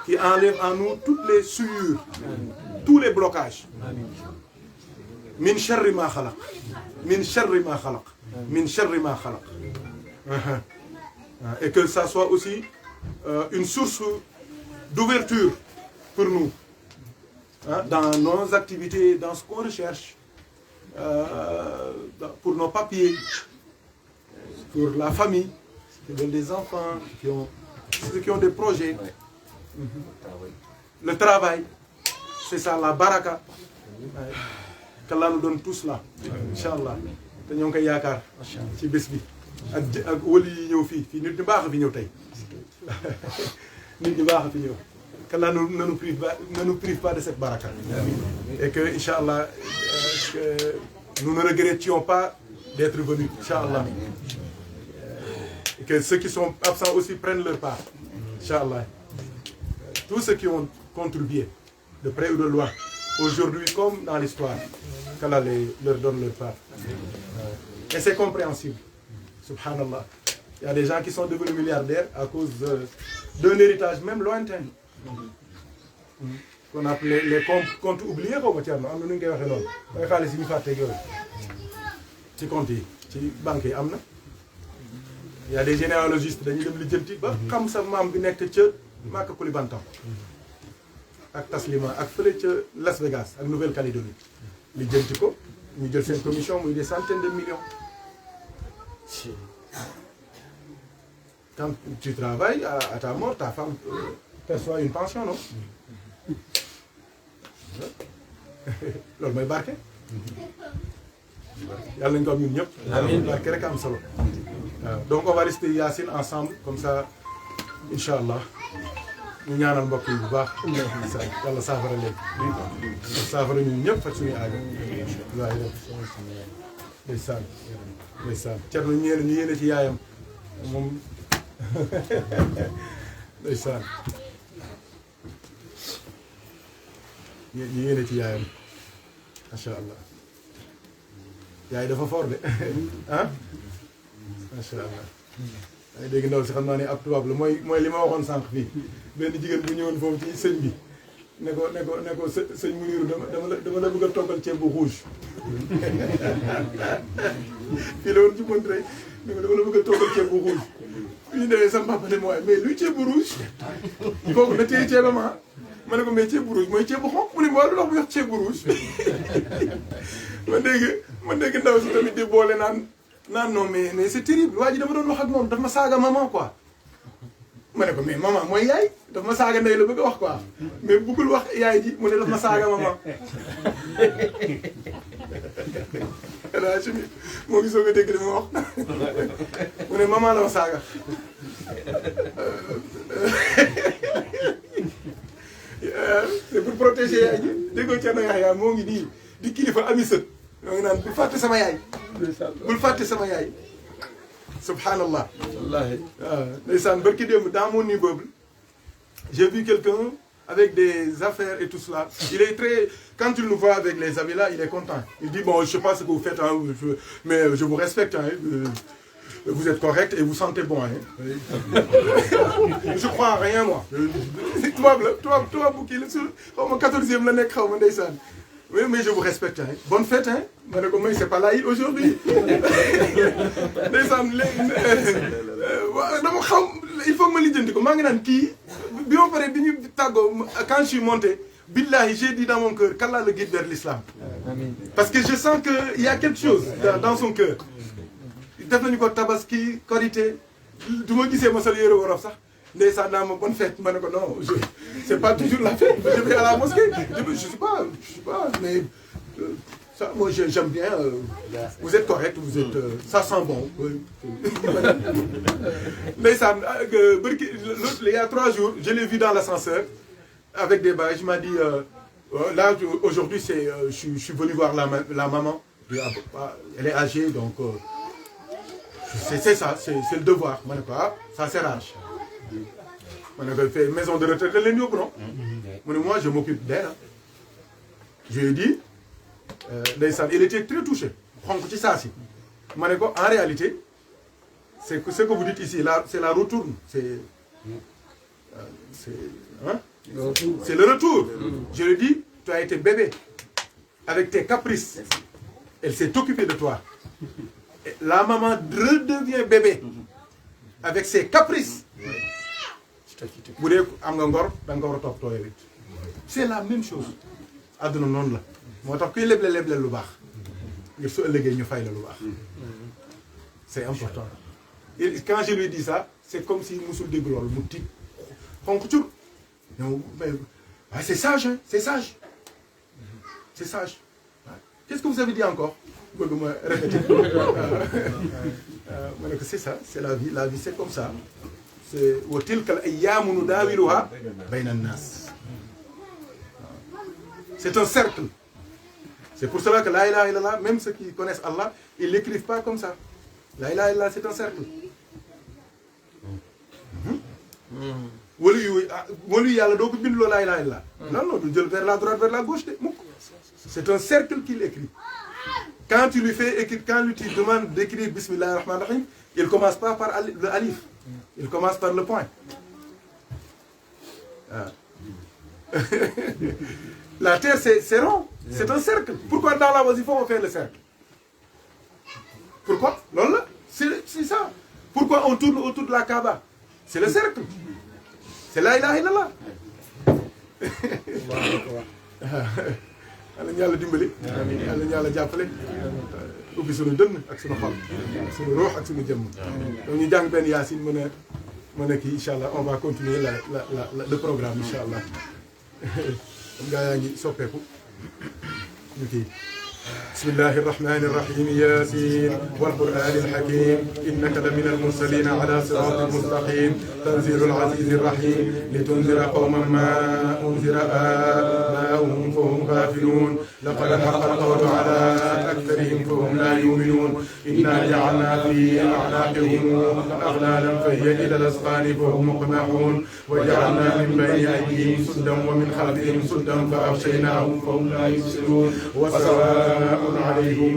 qui enlève en nous toutes les souillures, tous les blocages. Min sharri ma khalaq, min sharri ma khalaq, min sharri ma khalaq. Et que ça soit aussi une source d'ouverture pour nous. hein, dans nos activités, dans ce qu'on recherche, pour nos papiers, pour la famille, ceux qui veulent des enfants, ceux qui ont des projets. Le travail, c'est ça, la baraka. Qu'Allah nous donne tout cela. Inch'Allah. Te ñoo ngi koy yaakaar ci bés bi ak wëli yi ñëw fii nit ñu baax a fi ñëw tey nit ñu baax a fi ñëw qu'Allah ne nous prive pas de cette baraka et que Inch'Allah que nous ne regrettions pas d'être venus Inch'Allah et que ceux qui sont absents aussi prennent leur part Inch'Allah. Tous ceux qui ont contribué de près ou de loin aujourd'hui comme dans l'histoire, qu'Allah leur donne leur part. Et c'est compréhensible. Subhanallah. Il y a des gens qui sont devenus milliardaires à cause d'un héritage même lointain. Qu'on appelait les comptes oubliés, comme tu as dit. Il y a des généalogistes qui ont dit comme ça, Maka Koulibantan ak Taslima ak fële ca Las Vegas ak Nouvelle-Calédonie li jënti ko ñu jël seen commission muy des centaines de millions. Quand tu travailles à ta mort, ta femme perçoit une pension, non? loolu mooy barke. yàlla nañu ko am ñun ñëpp. amiin barke rek am solo. Donc on va rester Yacine ensemble comme ça Inch'Allah. ñu ñaanal mbokk yi bu baax. yàlla saafara leen. saafara ñun ñëpp faj suñu aajo. waaye def ndeysaan ndeysaan Thierno ñu yéene ci yaayam moom ndeysaan ñu yéene ci yaayam macha allah yaay dafa fort de ah macha allah. ay dégg ndaw si xam naa ne ab tubaab la mooy li ma waxoon sànq fii benn jigéen bu ñëwoon foofu ci sëñ bi ne ko sëñ Muniru dama la bëgg a toggal ceeb bu rouge fii la woon ci Montreuil ne ko dama la bëgg a toggal ceeb bu rouge fii ne sama papa ne ma waaye mais luy ceeb bu rouge kooku na téye ceebam ma ne ko mais ceeb bu rouge mooy ceeb bu xonq mu ne ma lu wax bu yox ceeb bu rouge ma dégg ndaw si tamit di boole naan non mais c'est terrible waa ji dama doon wax ak moom daf ma saaga maman quoi ma ne ko mais maman mooy yaay daf ma saaga ndey la bëgg a wax quoi mais bëggul wax yaay ji mu ne daf ma saaga maman. voilà je moo ngi soog a dégg li ma wax mu ne maman la ma saaga. c'est pour protéger yaay ji déggoo Thierno Yahya moo ngi nii di kilifa ami sët moo ngi naan bul fàtte sama yaay. bul fàtte sama yaay. Subhanallah. Ndeysaan barki démb dans mon immeuble j'ai vu quelqu'un avec des affaires et tout cela. Il est très quand il nous voit avec les habits là il est content. Il dit bon je sais pas ce que vous faites hein, mais je vous respecte hein, vous êtes correct et vous sentez bon hein. Je crois en rien moi. tubaab bu kii la su xaw ma 14e la nekk xaw ma ndeysaan. Oui, mais je vous respecte. Hein. Bonne fête, hein. Mais c'est pas là aujourd'hui. Il faut que me le dise. Quand je suis monté, billahi, j'ai dit dans mon cœur qu'Allah le guide vers l'islam. Parce que je sens qu'il y a quelque chose dans son cœur. Il a fait tabaski, qualité. Tout le monde qui s'est salué au Wolof. Bonne fête. Non, c'est pas toujours la fête. Je vais à la mosquée. Je sais pas, mais ça, moi j'aime bien. Vous êtes correct, vous êtes. Ça sent bon. Mais ça, il y a 3 jours, je l'ai vu dans l'ascenseur avec des bagages. Il m'a dit là aujourd'hui je suis venu voir la maman. Elle est âgée donc c'est ça, c'est le devoir. Ça c'est rare. Fait maison de retraite de l'Enio, non? Moi, je m'occupe d'elle. Je lui ai dit, il était très touché. En réalité, c'est ce que vous dites ici, c'est la retourne. C'est le retour. Je lui ai dit, tu as été bébé avec tes caprices. Elle s'est occupée de toi. Et la maman redevient bébé avec ses caprices. C'est la même chose. àdduna noonu la moo tax kuy leble lu baax ngir su ëllëgee ñu fay la lu baax c'est important et quand je lui dis ça c'est comme si musul dégg loolu mu tiit xonk cur mais c'est sage hein c'est sage c'est sage qu'est-ce que vous avez dit encore bëgg ma répéter ma ne ko c'est ça c'est la vie c'est comme ça c'est wa tilkal ayyaamu nudaawiluhaa bayna an-naas c'est un cercle c'est pour cela que la ilaha illallah même ceux qui connaissent Allah ils l'écrivent pas comme ça la ilaha illallah c'est un cercle walu yàlla doo ko bindloo la ilaha illallah non du jël vers la droite vers la gauche de mukk c'est un cercle qu'il écrit quand tu lui fais écrire quand tu demandes d'écrire bismillahir rahmanir rahim il commence pas par le alif il commence par le point la terre c'est rond c'est un cercle pourquoi dans la wazifa on fait le cercle pourquoi loolu la c'est ça pourquoi on tourne autour de la Kaaba c'est le cercle c'est la ilaha illallah yàlla ñu yàlla dimbali yàlla ñu yàlla jàppale ubbi suñu dënn ak suñu xol suñu ruux ak suñu jëmm donc ñu jàng benn yaasin mën a kii incha allah on va continuer le programme incha allah comme gaa yaa ngi soppeeku ñu kii بسم الله الرحمن الرحيم ياسين والقرآن الحكيم إنك لمن المرسلين على صراط مستقيم تنزيل العزيز الرحيم لتنذر قوما ما أنذر آباؤهم فهم غافلون لقد حق القول على أكثرهم فهم لا يؤمنون إنا جعلنا في أعناقهم أغلالا فهي إلى الأذقان فهم مقمحون وجعلنا من بين أيديهم سدا ومن خلفهم سدا فأغشيناهم فهم لا يبصرون وسواء عليهم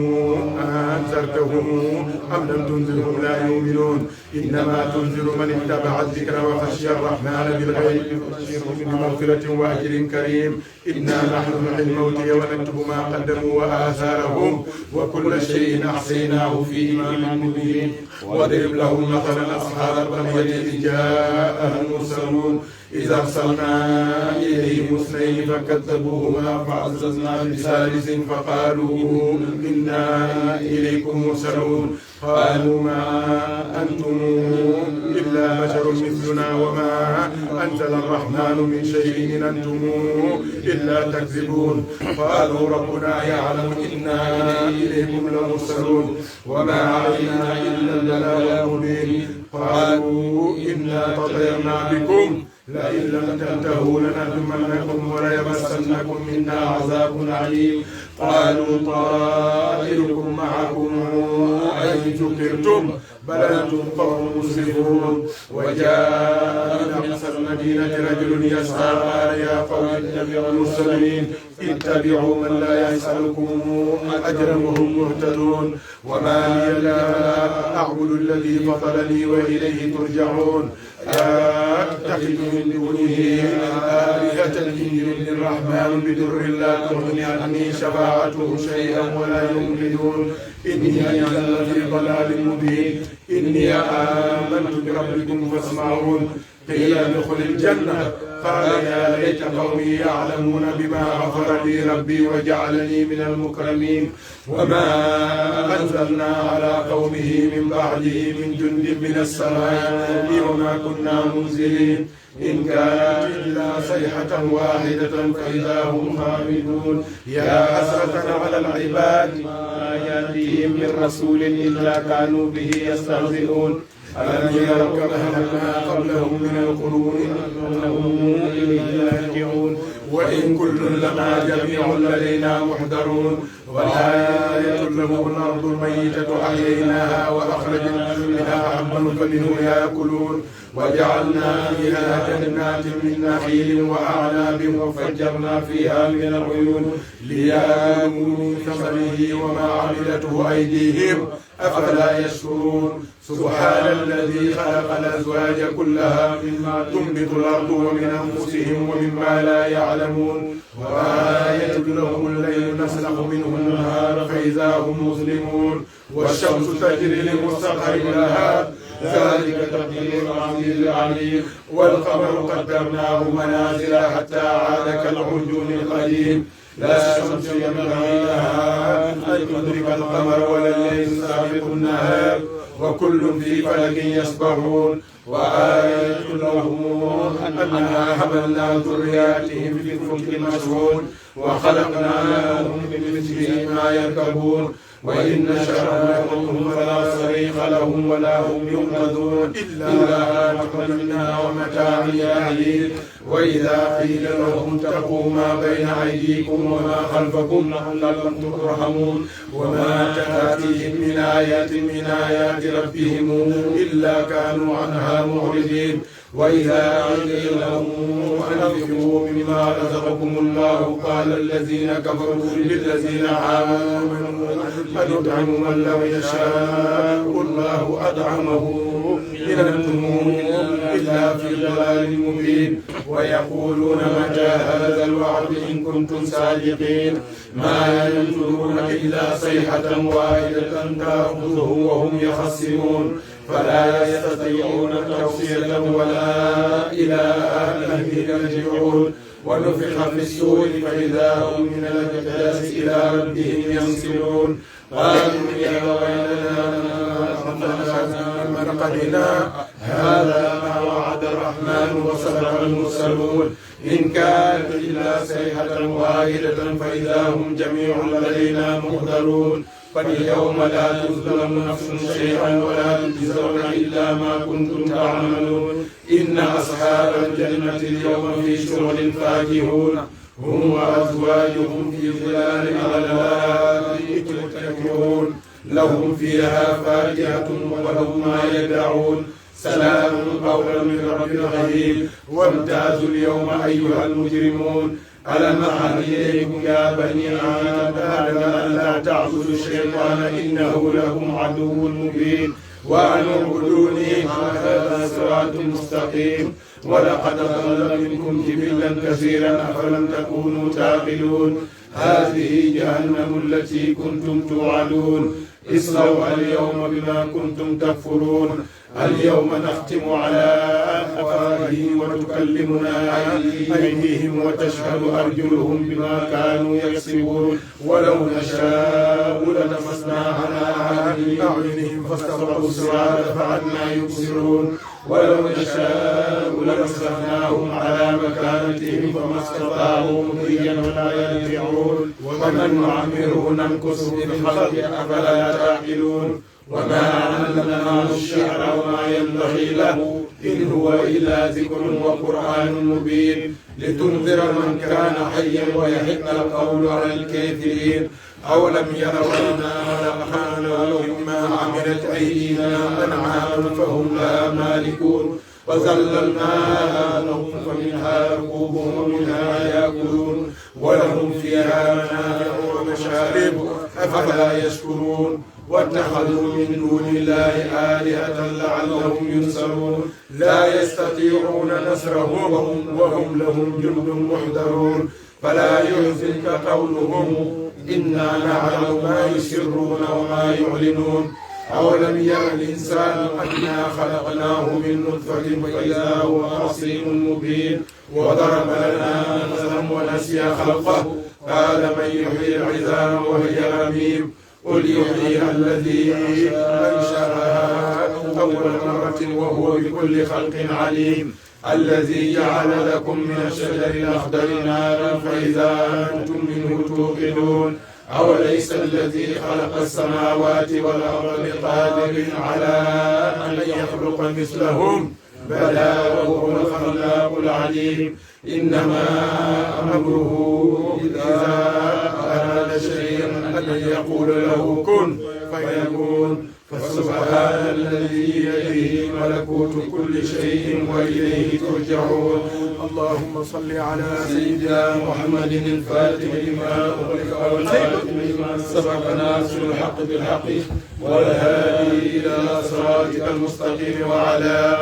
أنذرتهم أم لم تنذرهم لا يؤمنون إنما تنذر من اتبع الذكر وخشي الرحمن بالغيب بمغفرة وأجر كريم إنا نحن نحيي الموتى ونكتب ما قدموا وآثارهم وكل شيء أحصيناه في إمام مبين واضرب لهم مثلا أصحاب القرية إذ جاءها المرسلون إذا أرسلنا إليهم اثنين فكذبوهما فعززنا بثالث فقالوا إنا إليكم مرسلون قالوا ما أنتم إلا بشر مثلنا وما أنزل الرحمن من شيء إن أنتم إلا تكذبون قالوا ربنا يعلم إنا إليكم لمرسلون وما علينا إلا البلاغ المبين قالوا إنا تطيرنا بكم لئن لم تنتهوا لنرجمنكم وليمسنكم منا عذاب عليم قالوا طائركم معكم أئن ذكرتم بل أنتم قوم مسرفون وجاء من أقصى المدينة رجل يسعى قال يا قوم اتبعوا المرسلين اتبعوا من لا يسألكم أجرا وهم مهتدون وما لي لا أعبد الذي فطرني وإليه ترجعون أتخذ من دونه آلهة إن يردني الرحمن بضر لا تغني عني شفاعتهم شيئا ولا يمكنون إني إذا لفي ضلال مبين إني آمنت بربكم فاسمعون قيل ادخل الجنة قال يا ليت قومي يعلمون بما غفر لي ربي وجعلني من المكرمين وما أنزلنا على قومه من بعده من جند من السماء وما كنا منزلين إن كانت إلا صيحة واحدة فإذا هم خامدون يا حسرة على العباد ما يأتيهم من رسول إلا كانوا به يستهزئون ألم يروا كما أهلكنا قبلهم من القرون أنهم إليه راجعون وإن كل لما جميع لدينا محضرون والآية لهم الأرض الميتة أحييناها وأخرجنا منها حبا فمنه يأكلون وجعلنا فيها جنات من نخيل وأعناب وفجرنا فيها من العيون ليأكلوا من ثمره وما عملته أيديهم أفلا يشكرون سبحان الذي خلق الأزواج كلها مما تنبت الأرض ومن أنفسهم ومما لا يعلمون وآية لهم الليل نسلخ منه النهار فإذا هم مظلمون والشمس تجري لمستقر لها ذلك تقدير العزيز العليم. والقمر قدرناه منازل حتى عاد كالعرجون القديم. لا شمس ينبغي لها أن تدرك القمر ولا الليل سابق النهار وكل في فلك يسبحون. وآية لهم أننا حملنا ذرياتهم في الفلك المشحون وخلقنا لهم من مثله ما يركبون وإن نشأ نغرقهم فلا صريخ لهم ولا هم ينقذون إلا رحمة منا ومتاع إلى حين. وإذا قيل لهم اتقوا ما بين أيديكم وما خلفكم لعلكم ترحمون. وما تأتيهم من آيات ربهم إلا كانوا عنها معرضين. وإذا قيل لهم أنفقوا مما رزقكم الله قال الذين كفروا للذين آمنوا أنطعم من لو يشاء الله أطعمه إن أنتم إلا في ضلال مبين. ويقولون متى هذا الوعد إن كنتم صادقين ما ينظرون إلا صيحة واحدة تأخذهم وهم يخصمون فلا يستطيعون توصية ولا إلى أهلهم يرجعون. ونفخ في الصور فإذا هم من الأجداث إلى ربهم ينسلون. قالوا يا ويلنا مرقدنا هذا ما وعد الرحمن وصدق المرسلون. إن كانت إلا صيحة واحدة فإذا هم جميع لدينا محضرون. فاليوم لا تظلم نفس شيئا ولا تجزون إلا ما كنتم تعملون. إن أصحاب الجنة اليوم في شغل فاكهون هم وأزواجهم في ظلال على الأرائك متكئون لهم فيها فاكهة ولهم ما يدعون. سلام قولا من رب رحيم. وامتازوا اليوم أيها المجرمون ألم أعهد إليكم يا بني آدم ألا تعبدوا الشيطان إنه لكم عدو مبين وأن اعبدوني هذا صراط مستقيم. ولقد ضل منكم جبلا كثيرا أفلم تكونوا تعقلون. هذه جهنم التي كنتم توعدون اصلوها اليوم بما كنتم تكفرون. اليوم نختم على أفواههم وتكلمنا أيديهم وتشهد أرجلهم بما كانوا يكسبون. ولو نشاء لنفسنا على أعينهم فاستبقوا الصراط فأنى يبصرون. ولو نشاء لمسخناهم على مكانتهم فما استطاعوا مضيا ولا يرجعون. ومن نعمره ننكسه في الخلق أفلا تعقلون. وما علمناه الشعر وما ينبغي له إن هو إلا ذكر وقرآن مبين لتنذر من كان حيا ويحق القول على الكافرين. أولم يروا أنا خلقنا لهم ما عملت أيدينا أنعاما فهم لها مالكون وذللناها لهم فمنها ركوبهم ومنها يأكلون ولهم فيها منافع ومشارب أفلا يشكرون. واتخذوا من دون الله آلهة لعلهم ينصرون. لا يستطيعون نصرهم وهم لهم جند محضرون. فلا يحزنك قولهم إنا نعلم ما يسرون وما يعلنون. أولم ير الإنسان أنا خلقناه من نطفة فإذا هو خصيم مبين. وضرب لنا مثلا ونسي خلقه قال من يحيي العظام وهي رميم قل يحييها الذي أنشأها أول مرة وهو بكل خلق عليم. الذي جعل لكم من الشجر الأخضر نارا فإذا أنتم منه توقدون. أوليس الذي خلق السماوات والأرض بقادر على أن يخلق مثلهم بلى وهو الخلاق العليم. إنما أمره إذا أراد شيئا أن يقول له كن فيكون. فسبحان الذي بيده ملكوت كل شيء وإليه ترجعون. اللهم صل على سيدنا محمد الفاتح لما أغلق والخاتم لما سبق ناصر الحق بالحق والهادي إلى صراطك المستقيم وعلى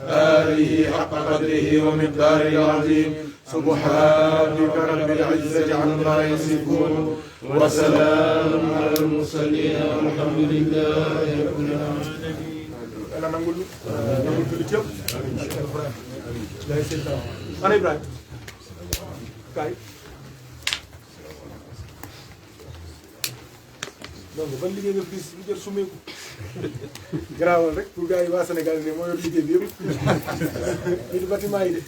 آله حق قدره ومقداره العظيم. سبحان رب العزة عما يصفون وسلام على المرسلين والحمد لله رب العالمين. yàlla nangul nangul jullit yëpp lay seen tam ana Ibrahima kaay donc ban liggéey nga bis bu jël sumeeku garaawal rek pour gars yi waa Sénégal ne moo yor liggéey bi yëpp fii di bâtiment yi de